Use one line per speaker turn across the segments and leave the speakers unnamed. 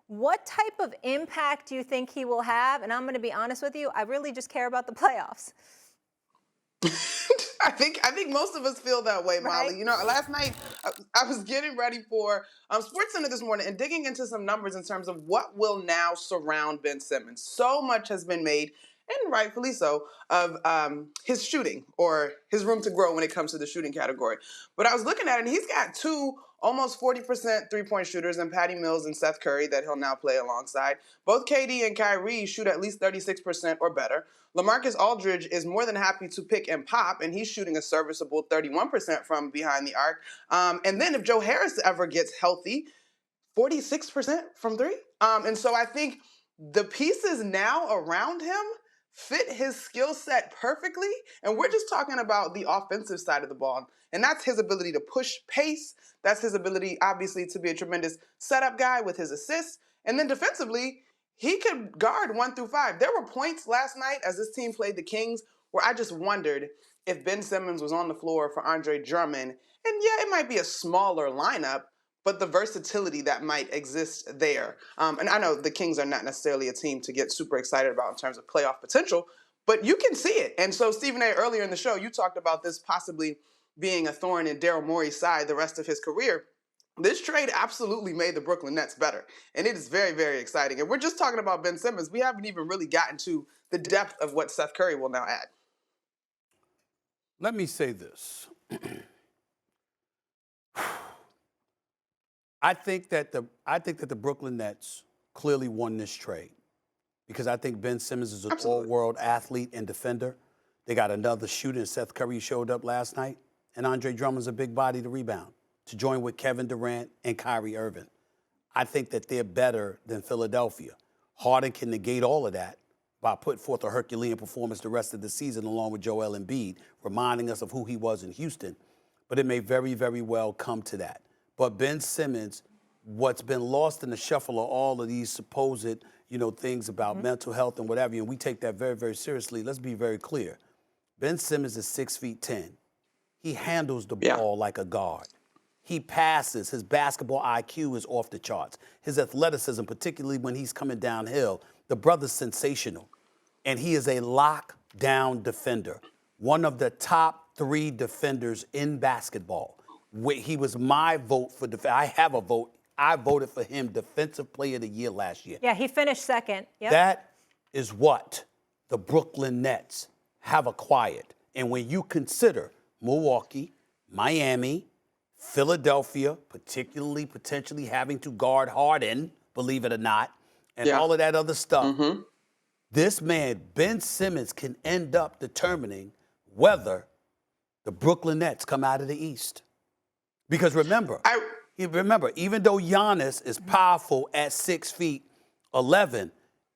What type of impact do you think he will have? And I'm going to be honest with you, I really just care about the playoffs.
I think most of us feel that way, Molly.
Right?
You know, last night I was getting ready for SportsCenter this morning and digging into some numbers in terms of what will now surround Ben Simmons. So much has been made, and rightfully so, of his shooting or his room to grow when it comes to the shooting category. But I was looking at it, and he's got two almost 40% three-point shooters in Patty Mills and Seth Curry that he'll now play alongside. Both KD and Kyrie shoot at least 36% or better. LaMarcus Aldridge is more than happy to pick and pop, and he's shooting a serviceable 31% from behind the arc. And then if Joe Harris ever gets healthy, 46% from three. And so I think the pieces now around him fit his skill set perfectly. And we're just talking about the offensive side of the ball. And that's his ability to push pace. That's his ability, obviously, to be a tremendous setup guy with his assists. And then defensively, he could guard 1 through 5. There were points last night as this team played the Kings where I just wondered if Ben Simmons was on the floor for Andre Drummond. And yeah, it might be a smaller lineup, but the versatility that might exist there. And I know the Kings are not necessarily a team to get super excited about in terms of playoff potential, but you can see it. And so, Stephen A., earlier in the show, you talked about this possibly being a thorn in Daryl Morey's side the rest of his career. This trade absolutely made the Brooklyn Nets better, and it is very, very exciting. And we're just talking about Ben Simmons. We haven't even really gotten to the depth of what Seth Curry will now add.
Let me say this. I think that the Brooklyn Nets clearly won this trade because I think Ben Simmons is an all-world athlete and defender. They got another shooter, and Seth Curry showed up last night, and Andre Drummond's a big body to rebound, to join with Kevin Durant and Kyrie Irving. I think that they're better than Philadelphia. Harden can negate all of that by putting forth a Herculean performance the rest of the season along with Joel Embiid, reminding us of who he was in Houston. But it may very, very well come to that. But Ben Simmons, what's been lost in the shuffle of all of these supposed, things about mental health and whatever, and we take that very, very seriously. Let's be very clear. Ben Simmons is 6'10". He handles the ball like a guard. He passes. His basketball IQ is off the charts. His athleticism, particularly when he's coming downhill, the brother's sensational. And he is a lockdown defender, one of the top 3 defenders in basketball. He was my vote for defense. I have a vote. I voted for him Defensive Player of the Year last year.
Yeah, he finished second. Yep.
That is what the Brooklyn Nets have acquired. And when you consider Milwaukee, Miami, Philadelphia, particularly potentially having to guard Harden, believe it or not, and all of that other stuff, this man, Ben Simmons, can end up determining whether the Brooklyn Nets come out of the East. Because remember, even though Giannis is powerful at 6'11",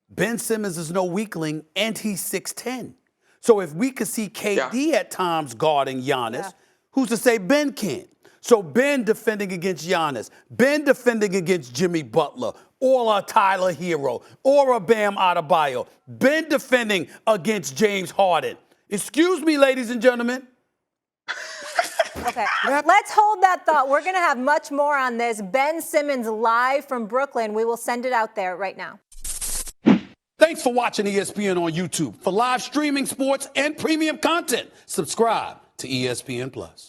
Ben Simmons is no weakling, and he's 6'10". So if we could see KD at times guarding Giannis, who's to say Ben can't? So Ben defending against Giannis, Ben defending against Jimmy Butler, or a Tyler Hero, or a Bam Adebayo, Ben defending against James Harden. Excuse me, ladies and gentlemen.
Okay, let's hold that thought. We're going to have much more on this. Ben Simmons live from Brooklyn. We will send it out there right now.
Thanks for watching ESPN on YouTube. For live streaming, sports, and premium content, subscribe to ESPN+.